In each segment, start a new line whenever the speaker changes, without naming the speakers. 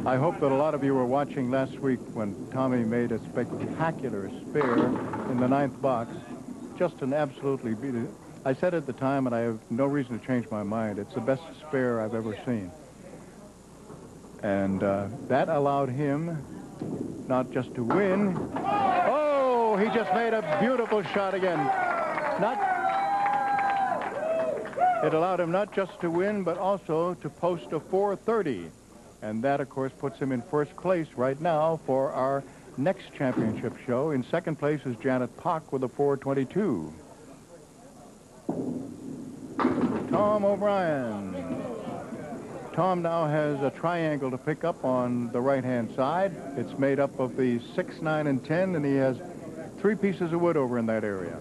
I hope that a lot of you were watching last week when Tommy made a spectacular spare in the 9th box. Just an absolutely beautiful. I said at the time, and I have no reason to change my mind, it's the best spare I've ever seen. And that allowed him not just to win. Oh, he just made a beautiful shot again. It allowed him not just to win, but also to post a 430. And that, of course, puts him in first place right now for our next championship show. In second place is Janet Pock with a 422. Tom O'Brien. Tom now has a triangle to pick up on the right-hand side. It's made up of the 6, 9, and 10, and he has 3 pieces of wood over in that area.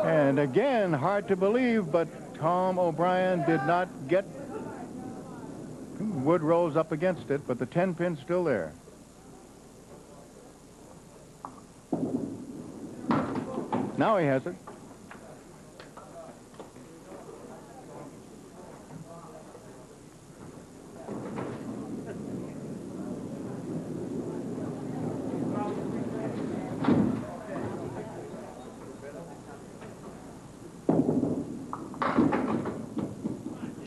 And again, hard to believe, but Tom O'Brien did not get wood rolls up against it, but the 10 pin's still there. Now he has it.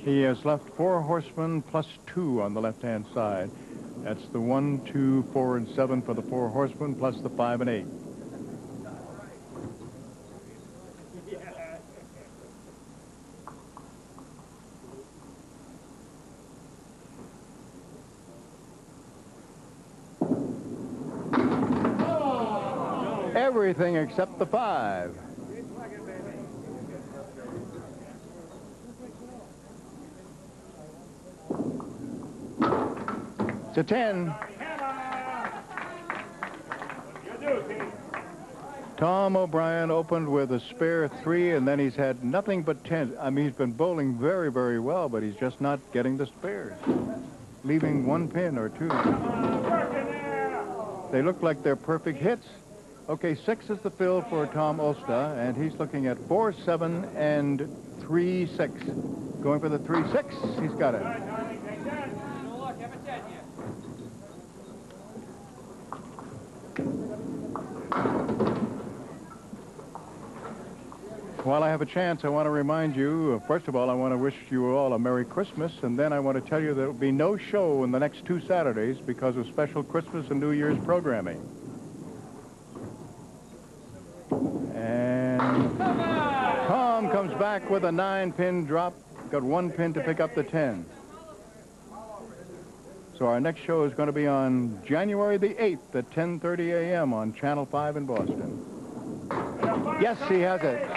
He has left 4 horsemen plus 2 on the left-hand side. That's the 1, 2, 4, and 7 for the 4 horsemen, plus the 5 and 8. Everything except the 5. It's a 10. Tom O'Brien opened with a spare 3, and then he's had nothing but 10. I mean, he's been bowling very, very well, but he's just not getting the spares, leaving 1 pin or 2. They look like they're perfect hits. Okay, 6 is the fill for Tom Olszta, and he's looking at 4, 7, and 3, 6. Going for the 3, 6. He's got it. While I have a chance, I want to remind you, first of all, I want to wish you all a Merry Christmas, and then I want to tell you there will be no show in the next 2 Saturdays because of special Christmas and New Year's programming. And Tom comes back with a 9-pin drop, got 1 pin to pick up the 10. So our next show is going to be on January the 8th at 10:30 a.m. on Channel 5 in Boston. Yes, he has it.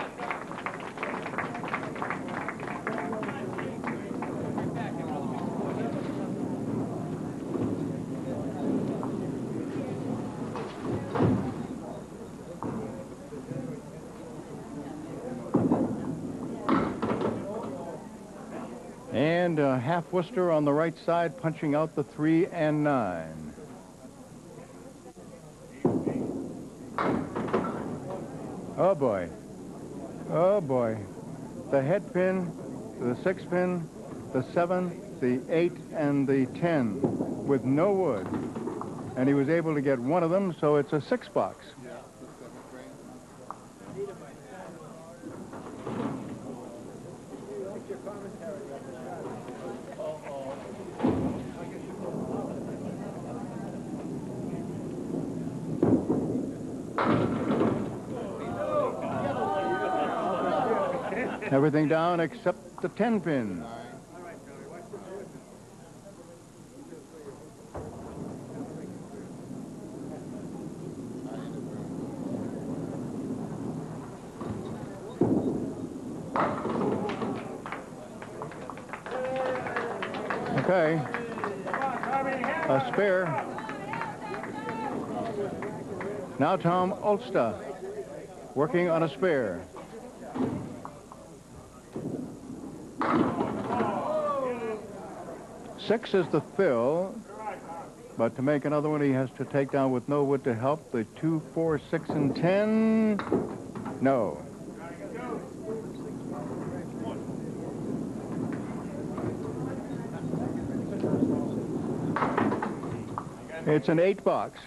And half Worcester on the right side, punching out the 3 and 9. Oh, boy. Oh, boy. The head pin, the 6 pin, the 7, the 8, and the 10 with no wood. And he was able to get 1 of them, so it's a 6 box. Everything down except the 10 pin. Okay. A spare. Now Tom Olszta working on a spare. Six is the fill. But to make another one, he has to take down with no wood to help the 2, 4, 6, and 10. No. It's an 8 box.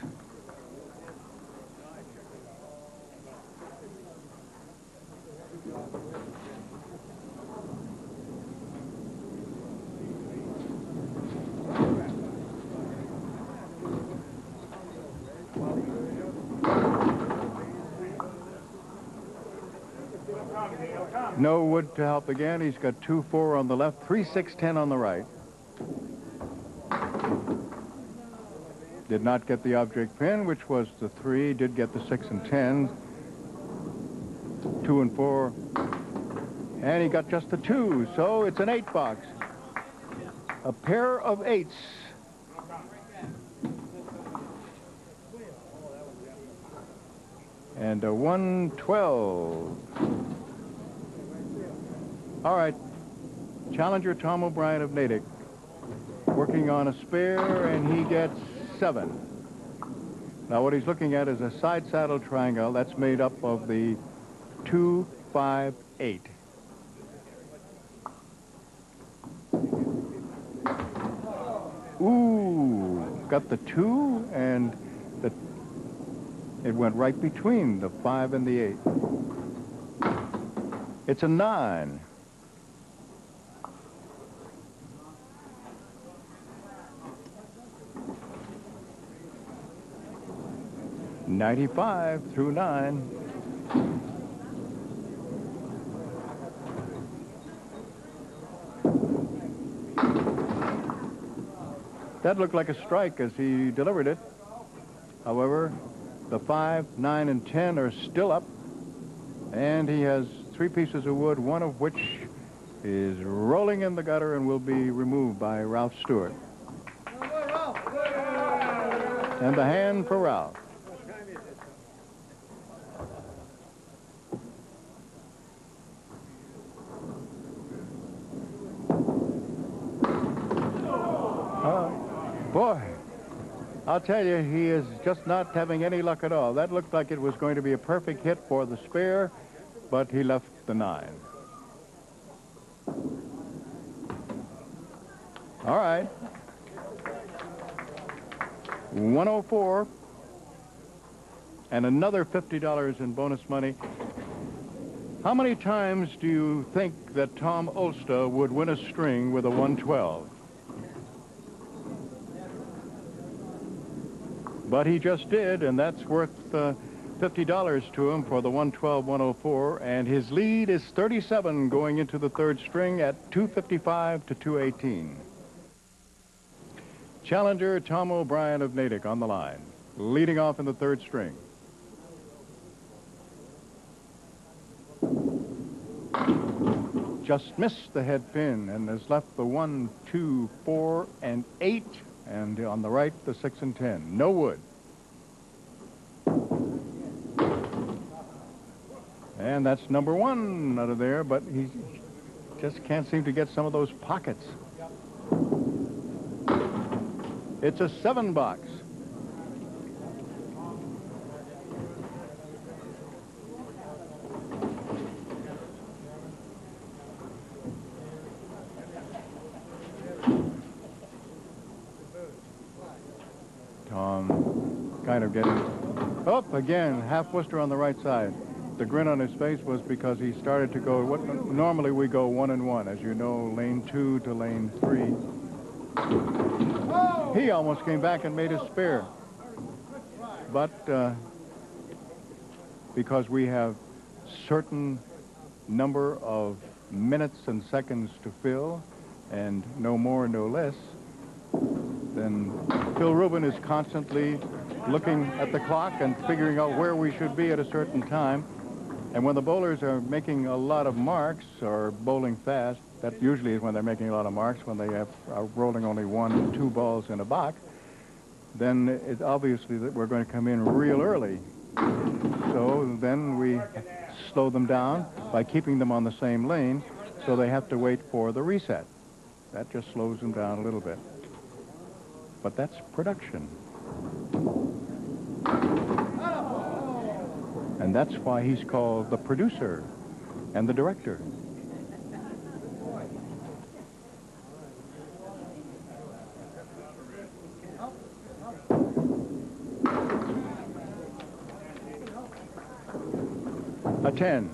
No wood to help again. He's got 2, 4 on the left, 3, 6, 10 on the right. Did not get the object pin, which was the 3. Did get the 6 and 10. 2 and 4. And he got just the 2, so it's an 8 box. A pair of 8s. And a 112. All right, challenger Tom O'Brien of Natick, working on a spare, and he gets 7. Now what he's looking at is a side saddle triangle that's made up of the 2, 5, 8. Ooh, got the 2, and it went right between the 5 and the 8. It's a 9. $95 through 9. That looked like a strike as he delivered it. However, the 5, 9, and 10 are still up, and he has 3 pieces of wood, one of which is rolling in the gutter and will be removed by Ralph Stewart. And the hand for Ralph. Boy, I'll tell you, he is just not having any luck at all. That looked like it was going to be a perfect hit for the spare, but he left the 9. All right. 104. And another $50 in bonus money. How many times do you think that Tom Olszta would win a string with a 112? But he just did, and that's worth $50 to him for the 112-104, and his lead is 37 going into the 3rd string at 255 to 218. Challenger Tom O'Brien of Natick on the line, leading off in the 3rd string. Just missed the head pin and has left the 1, 2, 4, and 8. And on the right, the 6 and 10. No wood. And that's number 1 out of there, but he just can't seem to get some of those pockets. It's a 7 box. Kind of getting up again, half Worcester on the right side. The grin on his face was because he started to go what normally we go 1 and 1, as you know, lane 2 to lane 3. He almost came back and made a spare, but because we have certain number of minutes and seconds to fill, and no more, no less, then Phil Rubin is constantly looking at the clock and figuring out where we should be at a certain time. And when the bowlers are making a lot of marks or bowling fast, that usually is when they're making a lot of marks, when they are rolling only 1 and 2 balls in a box, then it's obviously that we're going to come in real early. So then we slow them down by keeping them on the same lane, so they have to wait for the reset. That just slows them down a little bit. but that's production. And that's why he's called the producer and the director. A 10.